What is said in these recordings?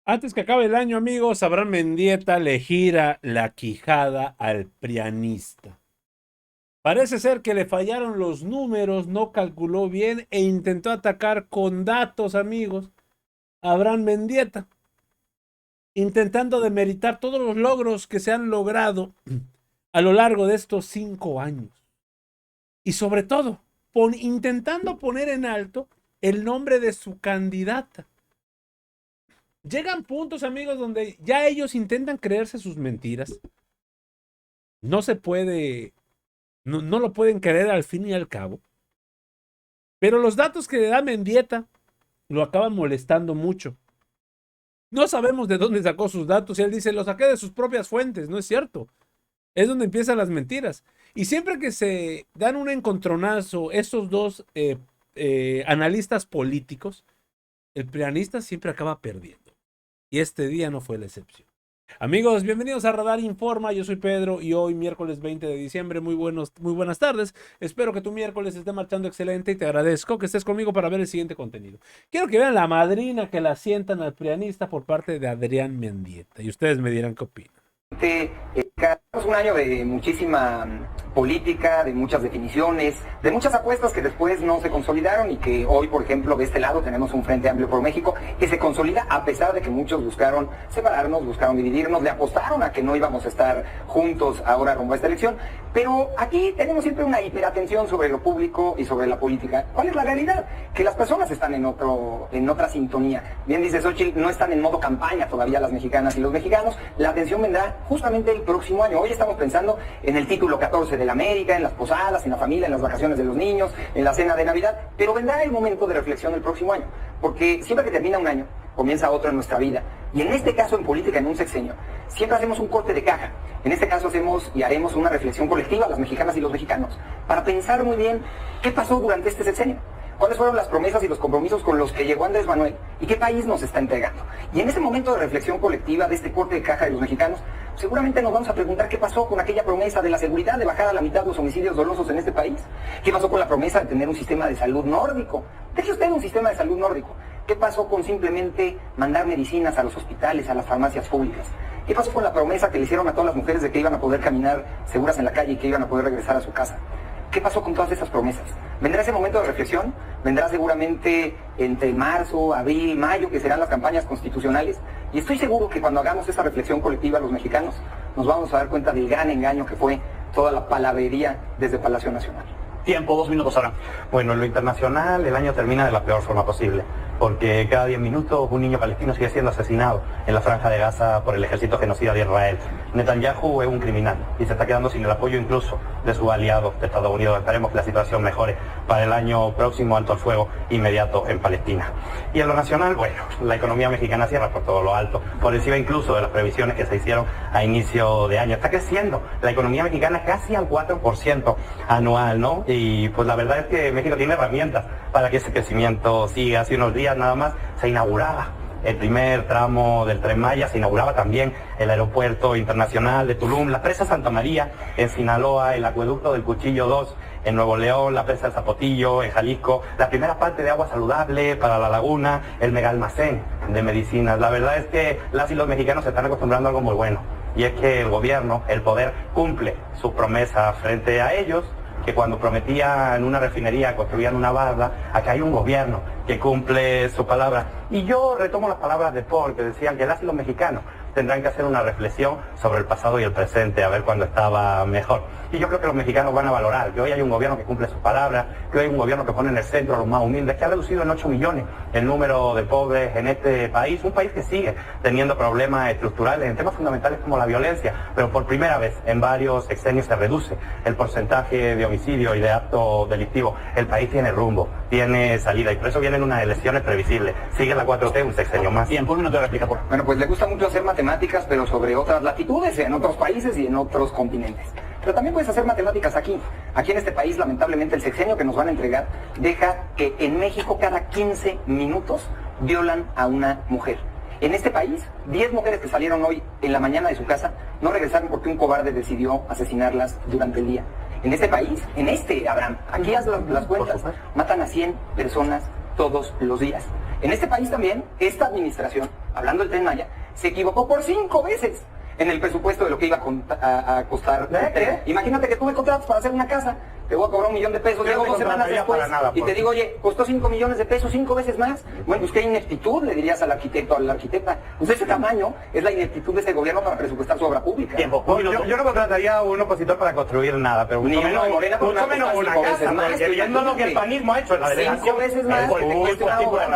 Antes que acabe el año, amigos, Abraham Mendieta le gira la quijada al prianista. Parece ser que le fallaron los números, no calculó bien e intentó atacar con datos, amigos, a Abraham Mendieta, intentando demeritar todos los logros que se han logrado a lo largo de estos 5 años. Y sobre todo, intentando poner en alto el nombre de su candidata. Llegan puntos, amigos, donde ya ellos intentan creerse sus mentiras. No se puede, no lo pueden creer al fin y al cabo. Pero los datos que le da Mendieta lo acaban molestando mucho. No sabemos de dónde sacó sus datos y él dice, los saqué de sus propias fuentes. No es cierto. Es donde empiezan las mentiras. Y siempre que se dan un encontronazo estos dos analistas políticos, el prianista siempre acaba perdiendo. Y este día no fue la excepción. Amigos, bienvenidos a Radar Informa, yo soy Pedro y hoy miércoles 20 de diciembre, muy buenas tardes, espero que tu miércoles esté marchando excelente y te agradezco que estés conmigo para ver el siguiente contenido. Quiero que vean la madrina que la sientan al prianista por parte de Adrián Mendieta y ustedes me dirán qué opinan. Es un año de muchísima política, de muchas definiciones, de muchas apuestas que después no se consolidaron y que hoy, por ejemplo, de este lado tenemos un Frente Amplio por México que se consolida a pesar de que muchos buscaron separarnos, buscaron dividirnos, le apostaron a que no íbamos a estar juntos ahora rumbo a esta elección. Pero aquí tenemos siempre una hiperatención sobre lo público y sobre la política. ¿Cuál es la realidad? Que las personas están en otra sintonía. Bien dice Xochitl, no están en modo campaña todavía las mexicanas y los mexicanos. La atención vendrá justamente el próximo año. Hoy estamos pensando en el título 14 de la América, en las posadas, en la familia, en las vacaciones de los niños, en la cena de Navidad. Pero vendrá el momento de reflexión el próximo año. Porque siempre que termina un año, comienza otro en nuestra vida. Y en este caso, en política, en un sexenio, siempre hacemos un corte de caja. En este caso hacemos y haremos una reflexión colectiva, las mexicanas y los mexicanos, para pensar muy bien qué pasó durante este sexenio. ¿Cuáles fueron las promesas y los compromisos con los que llegó Andrés Manuel? ¿Y qué país nos está entregando? Y en ese momento de reflexión colectiva, de este corte de caja de los mexicanos, seguramente nos vamos a preguntar qué pasó con aquella promesa de la seguridad, de bajar a la mitad los homicidios dolosos en este país. ¿Qué pasó con la promesa de tener un sistema de salud nórdico? Deje usted un sistema de salud nórdico. ¿Qué pasó con simplemente mandar medicinas a los hospitales, a las farmacias públicas? ¿Qué pasó con la promesa que le hicieron a todas las mujeres de que iban a poder caminar seguras en la calle y que iban a poder regresar a su casa? ¿Qué pasó con todas esas promesas? ¿Vendrá ese momento de reflexión? ¿Vendrá seguramente entre marzo, abril, mayo, que serán las campañas constitucionales? Y estoy seguro que cuando hagamos esa reflexión colectiva los mexicanos, nos vamos a dar cuenta del gran engaño que fue toda la palabrería desde Palacio Nacional. Tiempo, 2 minutos ahora. Bueno, en lo internacional el año termina de la peor forma posible, porque cada 10 minutos un niño palestino sigue siendo asesinado en la franja de Gaza por el ejército genocida de Israel. Netanyahu es un criminal y se está quedando sin el apoyo incluso de sus aliados de Estados Unidos. Esperemos que la situación mejore para el año próximo, alto el fuego inmediato en Palestina. Y en lo nacional, bueno, la economía mexicana cierra por todo lo alto, por encima incluso de las previsiones que se hicieron a inicio de año. Está creciendo la economía mexicana casi al 4% anual, ¿no? Y pues la verdad es que México tiene herramientas para que ese crecimiento siga. Hace unos días nada más se inauguraba el primer tramo del Tren Maya, se inauguraba también el aeropuerto internacional de Tulum, la presa Santa María en Sinaloa, el acueducto del Cuchillo 2 en Nuevo León, la presa del Zapotillo en Jalisco, la primera parte de agua saludable para la laguna, el mega almacén de medicinas. La verdad es que las y los mexicanos se están acostumbrando a algo muy bueno, y es que el gobierno, el poder, cumple sus promesas frente a ellos, que cuando prometían una refinería construían una barda. Acá hay un gobierno que cumple su palabra. Y yo retomo las palabras de Paul, que decían que las y los mexicanos tendrán que hacer una reflexión sobre el pasado y el presente, a ver cuándo estaba mejor. Y yo creo que los mexicanos van a valorar que hoy hay un gobierno que cumple sus palabras, que hoy hay un gobierno que pone en el centro a los más humildes, que ha reducido en 8 millones el número de pobres en este país, un país que sigue teniendo problemas estructurales en temas fundamentales como la violencia, pero por primera vez en varios sexenios se reduce el porcentaje de homicidio y de actos delictivos. El país tiene rumbo, tiene salida, y por eso vienen unas elecciones previsibles. Sigue la 4T un sexenio más. Tiempo, no te replica, por favor. Bueno, pues le gusta mucho hacer matemáticas, pero sobre otras latitudes, en otros países y en otros continentes. Pero también puedes hacer matemáticas aquí. Aquí en este país, lamentablemente, el sexenio que nos van a entregar deja que en México cada 15 minutos violan a una mujer. En este país, 10 mujeres que salieron hoy en la mañana de su casa no regresaron porque un cobarde decidió asesinarlas durante el día. En este país, Abraham, aquí haz las cuentas, matan a 100 personas todos los días. En este país también, esta administración, hablando del Tren Maya, se equivocó por 5 veces en el presupuesto de lo que iba a costar. Imagínate que tú me contratas para hacer una casa, te voy a cobrar $1 millón, llego 2 semanas después y te digo, oye, costó $5 millones, 5 veces más. Bueno, pues qué ineptitud, le dirías al arquitecto, a la arquitecta. Pues ese tamaño es la ineptitud de este gobierno para presupuestar su obra pública. Tiempo. Yo no contrataría a un opositor para construir nada, pero mucho menos una casa, porque viendo lo que el panismo ha hecho en la delegación, 5 veces más,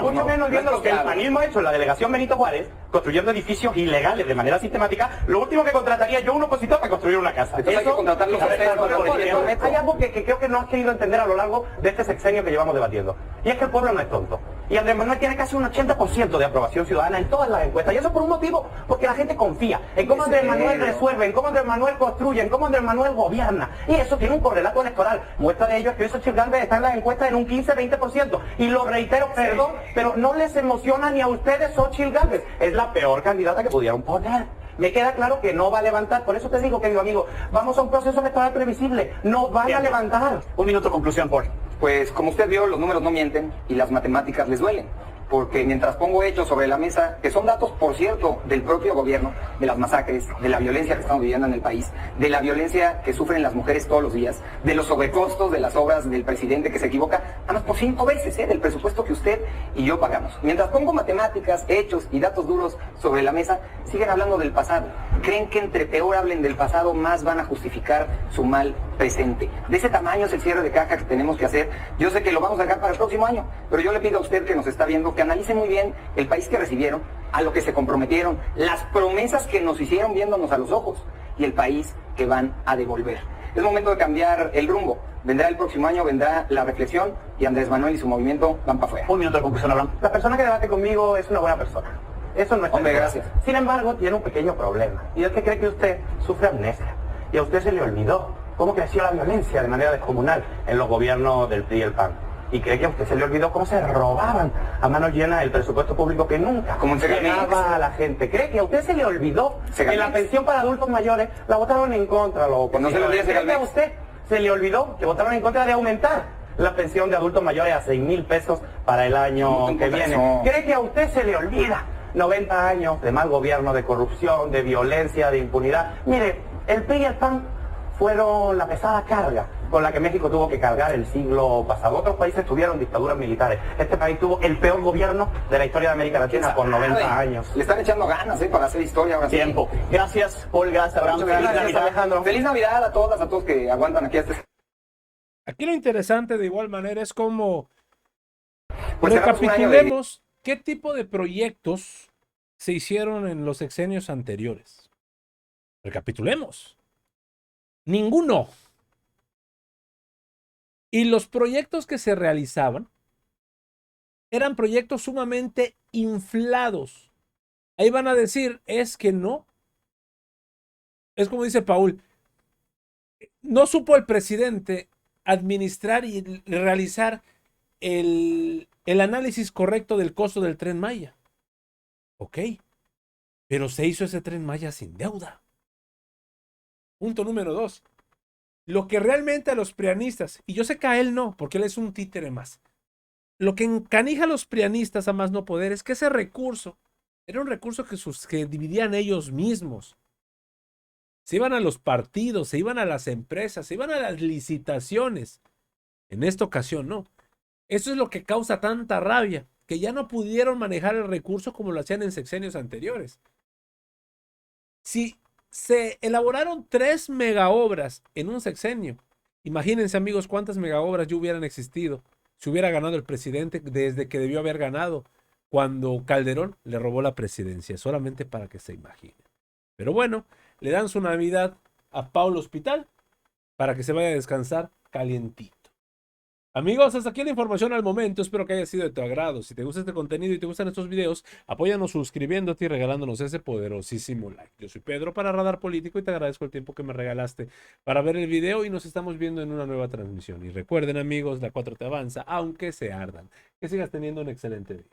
mucho menos viendo lo que el panismo ha hecho en la delegación Benito Juárez, construyendo edificios ilegales de manera sistemática, lo último que contrataría yo a un opositor para construir una casa. Entonces hay que contratarlos a ustedes para el Hay algo que creo que no has querido entender a lo largo de este sexenio que llevamos debatiendo. Y es que el pueblo no es tonto. Y Andrés Manuel tiene casi un 80% de aprobación ciudadana en todas las encuestas. Y eso por un motivo, porque la gente confía en cómo Andrés Manuel resuelve, en cómo Andrés Manuel construye, en cómo Andrés Manuel gobierna. Y eso tiene un correlato electoral. Muestra de ello es que Xochitl Gálvez está en las encuestas en un 15-20%. Y lo reitero, perdón, pero no les emociona ni a ustedes Xochitl Gálvez. Es la peor candidata que pudieron poner. Me queda claro que no va a levantar. Por eso te digo, querido amigo, vamos a un proceso electoral previsible. No van a levantar. Un minuto de conclusión, Paul. Pues como usted vio, los números no mienten y las matemáticas les duelen. Porque mientras pongo hechos sobre la mesa, que son datos, por cierto, del propio gobierno, de las masacres, de la violencia que estamos viviendo en el país, de la violencia que sufren las mujeres todos los días, de los sobrecostos de las obras del presidente que se equivoca, nada más por 5 veces del presupuesto que usted y yo pagamos. Mientras pongo matemáticas, hechos y datos duros sobre la mesa, siguen hablando del pasado. Creen que entre peor hablen del pasado, más van a justificar su mal presente. De ese tamaño es el cierre de caja que tenemos que hacer. Yo sé que lo vamos a dejar para el próximo año, pero yo le pido a usted que nos está viendo que analice muy bien el país que recibieron, a lo que se comprometieron, las promesas que nos hicieron viéndonos a los ojos y el país que van a devolver. Es momento de cambiar el rumbo. Vendrá el próximo año, vendrá la reflexión y Andrés Manuel y su movimiento van para afuera. Un minuto de conclusión, Abraham. La persona que debate conmigo es una buena persona. Eso no es Hombre, gracias. Sin embargo, tiene un pequeño problema. Y es que cree que usted sufre amnesia. Y a usted se le olvidó cómo creció la violencia de manera descomunal en los gobiernos del PRI y el PAN. Y cree que a usted se le olvidó cómo se robaban a manos llenas el presupuesto público que nunca llegaba a la gente. Cree que a usted se le olvidó que la pensión para adultos mayores la votaron en contra los no se le olvide, cree que a usted se le olvidó que votaron en contra de aumentar la pensión de adultos mayores a 6,000 pesos para el año que viene. Cree que a usted se le olvida 90 años de mal gobierno, de corrupción, de violencia, de impunidad. Mire, el PRI y el PAN fueron la pesada carga con la que México tuvo que cargar el siglo pasado. Otros países tuvieron dictaduras militares. Este país tuvo el peor gobierno de la historia de América Latina por 90 años. Le están echando ganas para hacer historia ahora sí. Tiempo. Gracias, Paul. Gracias, Abraham. Gracias, Alejandro. Feliz Navidad a todas, a todos que aguantan aquí hasta... Aquí lo interesante de igual manera es como Pues recapitulemos qué tipo de proyectos se hicieron en los sexenios anteriores. Recapitulemos. Ninguno. Y los proyectos que se realizaban eran proyectos sumamente inflados. Ahí van a decir, es que no. Es como dice Paul, no supo el presidente administrar y realizar el análisis correcto del costo del Tren Maya. Ok, pero se hizo ese Tren Maya sin deuda. Punto número 2. Lo que realmente a los prianistas, y yo sé que a él no, porque él es un títere más, lo que encanija a los prianistas a más no poder es que ese recurso era un recurso que dividían ellos mismos. Se iban a los partidos, se iban a las empresas, se iban a las licitaciones. En esta ocasión no. Eso es lo que causa tanta rabia, que ya no pudieron manejar el recurso como lo hacían en sexenios anteriores. Si se elaboraron 3 megaobras en un sexenio, imagínense, amigos, cuántas megaobras ya hubieran existido si hubiera ganado el presidente desde que debió haber ganado cuando Calderón le robó la presidencia, solamente para que se imaginen. Pero bueno, le dan su Navidad a Paul Hospital para que se vaya a descansar calientito. Amigos, hasta aquí la información al momento. Espero que haya sido de tu agrado. Si te gusta este contenido y te gustan estos videos, apóyanos suscribiéndote y regalándonos ese poderosísimo like. Yo soy Pedro para Radar Político y te agradezco el tiempo que me regalaste para ver el video y nos estamos viendo en una nueva transmisión. Y recuerden, amigos, la 4T avanza, aunque se ardan. Que sigas teniendo un excelente día.